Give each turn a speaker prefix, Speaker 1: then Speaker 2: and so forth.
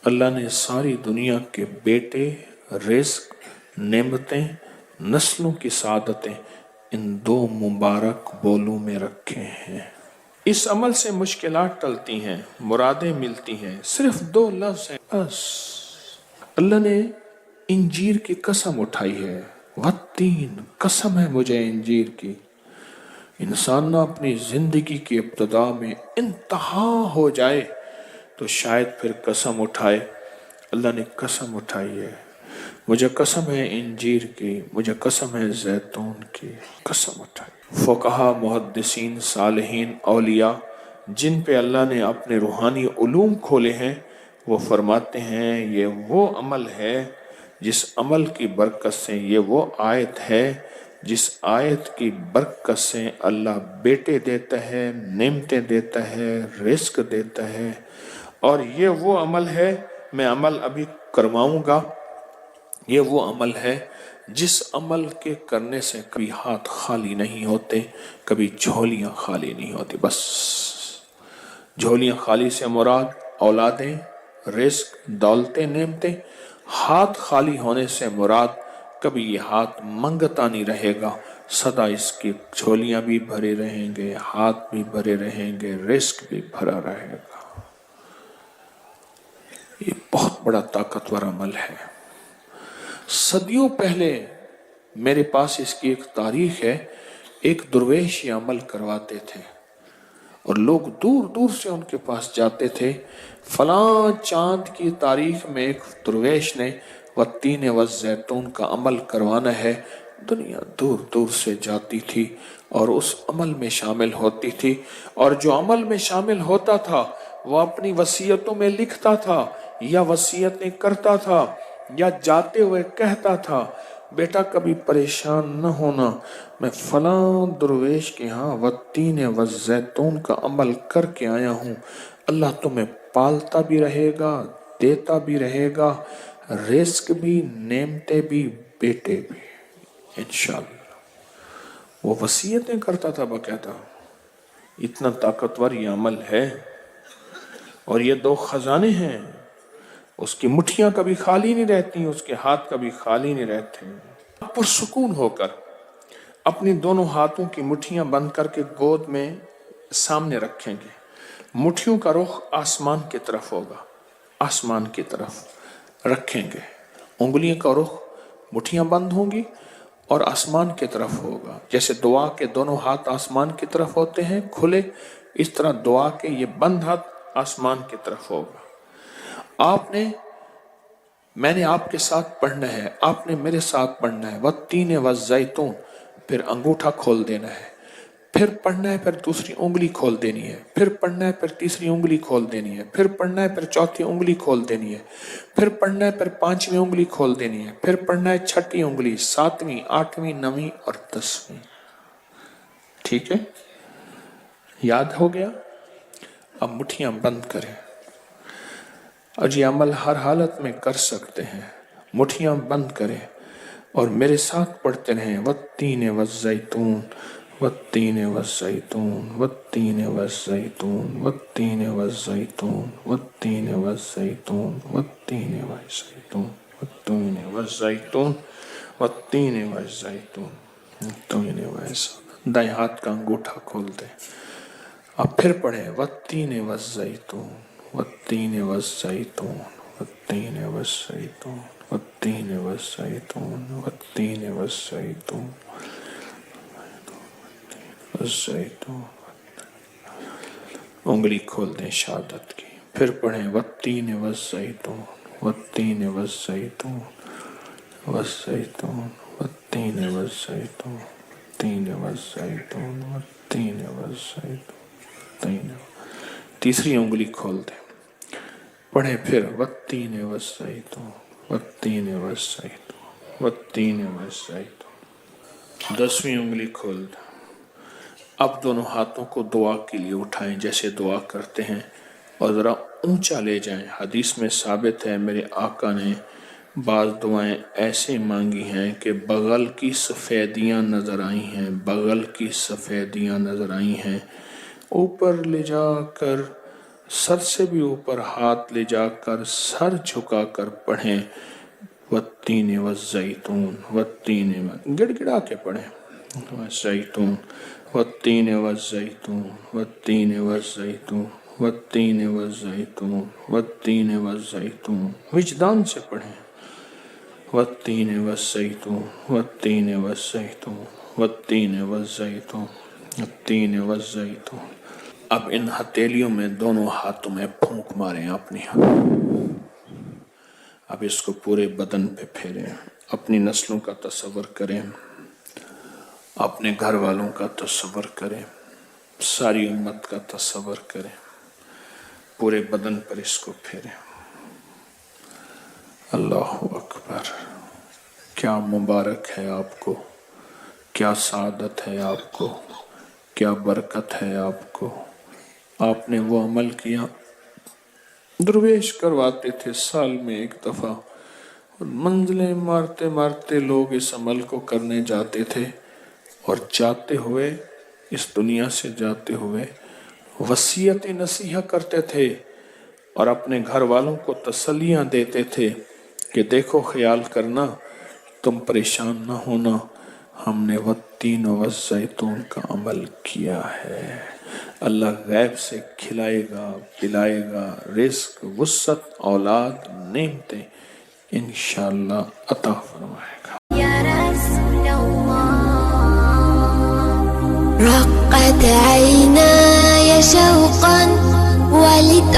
Speaker 1: اللہ نے ساری دنیا کے بیٹے، رزق، نعمتیں، نسلوں کی سعادتیں ان دو مبارک بولوں میں رکھے ہیں۔ اس عمل سے مشکلات ٹلتی ہیں، مرادیں ملتی ہیں، صرف دو لفظ ہیں بس۔ اللہ نے انجیر کی قسم اٹھائی ہے، والتین، قسم ہے مجھے انجیر کی۔ انسان نہ اپنی زندگی کی ابتدا میں انتہا ہو جائے تو شاید پھر قسم اٹھائے۔ اللہ نے قسم اٹھائی ہے، مجھے قسم ہے انجیر کی، مجھے قسم ہے زیتون کی، قسم اٹھائی۔ فقہا، محدثین، صالحین، اولیاء جن پہ اللہ نے اپنے روحانی علوم کھولے ہیں، وہ فرماتے ہیں یہ وہ عمل ہے جس عمل کی برکت سے، یہ وہ آیت ہے جس آیت کی برکت سے اللہ بیٹے دیتا ہے، نعمتیں دیتا ہے، رزق دیتا ہے، اور یہ وہ عمل ہے، میں عمل ابھی کرواؤں گا، یہ وہ عمل ہے جس عمل کے کرنے سے کبھی ہاتھ خالی نہیں ہوتے، کبھی جھولیاں خالی نہیں ہوتی۔ بس جھولیاں خالی سے مراد اولادیں، رزق، دولتیں، نعمتیں۔ ہاتھ خالی ہونے سے مراد کبھی یہ ہاتھ منگتا نہیں رہے گا، سدا اس کی جھولیاں بھی بھرے رہیں گے، ہاتھ بھی بھرے رہیں گے، رزق بھی بھرا رہے گا۔ یہ بہت بڑا طاقتور عمل ہے۔ صدیوں پہلے میرے پاس اس کی ایک تاریخ ہے، ایک درویش یہ عمل کرواتے تھے اور لوگ دور دور سے ان کے پاس جاتے تھے۔ فلاں چاند کی تاریخ میں ایک درویش نے والتین والزیتون کا عمل کروانا ہے، دنیا دور دور سے جاتی تھی اور اس عمل میں شامل ہوتی تھی، اور جو عمل میں شامل ہوتا تھا وہ اپنی وصیتوں میں لکھتا تھا یا وصیتیں کرتا تھا یا جاتے ہوئے کہتا تھا، بیٹا کبھی پریشان نہ ہونا، میں فلاں درویش کے ہاں والتین والزیتون کا عمل کر کے آیا ہوں، اللہ تمہیں پالتا بھی رہے گا، دیتا بھی رہے گا، رزق بھی، نعمتیں بھی، بیٹے بھی، انشاءاللہ۔ وہ وصیتیں کرتا تھا باقاعدہ۔ اتنا طاقتور یہ عمل ہے، اور یہ دو خزانے ہیں، اس کی مٹھیاں کبھی خالی نہیں رہتی، اس کے ہاتھ کبھی خالی نہیں رہتے۔ آپ پرسکون ہو کر اپنی دونوں ہاتھوں کی مٹھیاں بند کر کے گود میں سامنے رکھیں گے، مٹھیوں کا رخ آسمان کی طرف ہوگا، آسمان کی طرف رکھیں گے، انگلیوں کا رخ، مٹھیاں بند ہوں گی اور آسمان کی طرف ہوگا۔ جیسے دعا کے دونوں ہاتھ آسمان کی طرف ہوتے ہیں کھلے، اس طرح دعا کے یہ بند ہاتھ آسمان کی طرف ہوگا۔ میں نے آپ کے ساتھ پڑھنا ہے، آپ نے میرے ساتھ پڑھنا ہے، والتین والزیتون، پھر انگوٹھا کھول دینا ہے، پھر پڑھنا ہے، پھر دوسری انگلی کھول دینی ہے، پھر پڑھنا ہے، پھر تیسری انگلی کھول دینی ہے، پھر پڑھنا ہے، پھر چوتھی انگلی کھول دینی ہے، پھر پڑھنا ہے، پھر پانچویں انگلی کھول دینی ہے، پھر پڑھنا ہے چھٹی انگلی، ساتویں، آٹھویں، نویں اور 10ویں۔ ٹھیک ہے؟ یاد ہو گیا؟ اب مٹھیاں بند کریں، اور یہ عمل ہر حالت میں کر سکتے ہیں۔ مٹھیاں بند کریں اور میرے ساتھ پڑھتے رہیں، والتین والزیتون، والتین والزیتون، والتین والزیتون، والتین والزیتون، والتین والزیتون، والتین والزیتون، والتین والزیتون، والتین والزیتون، والتین والزیتون۔ دائیں ہاتھ کا انگوٹھا کھول دیں، اب پھر پڑھیں، والتین والزیتون، والتین والزیتون، والتین والزیتون، والتین والزیتون، والتین والزیتون، والزیتون۔ انگلی کھول دیں شہادت کی، پھر پڑھیں، والتین والزیتون، والتین والزیتون، والزیتون، والتین والزیتون، والتین والزیتون، والتین والزیتون۔ تیسری انگلی کھول دیں، پڑھیں پھر، والتین والزیتون، والتین والزیتون، والتین والزیتون۔ 10ویں انگلی کھول دیں۔ اب دونوں ہاتھوں کو دعا کے لیے اٹھائیں جیسے دعا کرتے ہیں، اور ذرا اونچا لے جائیں۔ حدیث میں ثابت ہے میرے آقا نے بعض دعائیں ایسے مانگی ہیں کہ بغل کی سفیدیاں نظر آئی ہیں، بغل کی سفیدیاں نظر آئی ہیں۔ اوپر لے جا کر سر سے بھی اوپر ہاتھ لے جا کر سر جھکا کر پڑھیں والتین والزیتون، والتین گڑ گڑا کے پڑھیں والزیتون، والتین والزیتون، والتین والزیتون، والتین والزیتون، والتین والزیتون، وجدان سے پڑھیں والتین والزیتون، والتین والزیتون، والتین والزیتون، والتین والزیتون۔ اب ان ہتھیلیوں میں دونوں ہاتھوں میں پھونک ماریں اپنی، اب اس کو پورے بدن پہ پھیریں، اپنی نسلوں کا تصور کریں، اپنے گھر والوں کا تصور کریں، ساری امت کا تصور کریں، پورے بدن پر اس کو پھیریں۔ اللہ اکبر، کیا مبارک ہے آپ کو، کیا سعادت ہے آپ کو، کیا برکت ہے آپ کو۔ آپ نے وہ عمل کیا، درویش کرواتے تھے سال میں ایک دفعہ، اور منزلیں مارتے مارتے لوگ اس عمل کو کرنے جاتے تھے، اور جاتے ہوئے اس دنیا سے جاتے ہوئے وصیت نصیحہ کرتے تھے اور اپنے گھر والوں کو تسلیاں دیتے تھے کہ دیکھو خیال کرنا، تم پریشان نہ ہونا، ہم نے والتین والزیتون کا عمل کیا ہے۔ اللہ غیب سے کھلائے گا، پلائے گا، رزق، وسعت، اولاد، نعمتیں انشاءاللہ عطا فرمائے گا۔
Speaker 2: یا رسول اللہ، رقت عینای شوقا ولد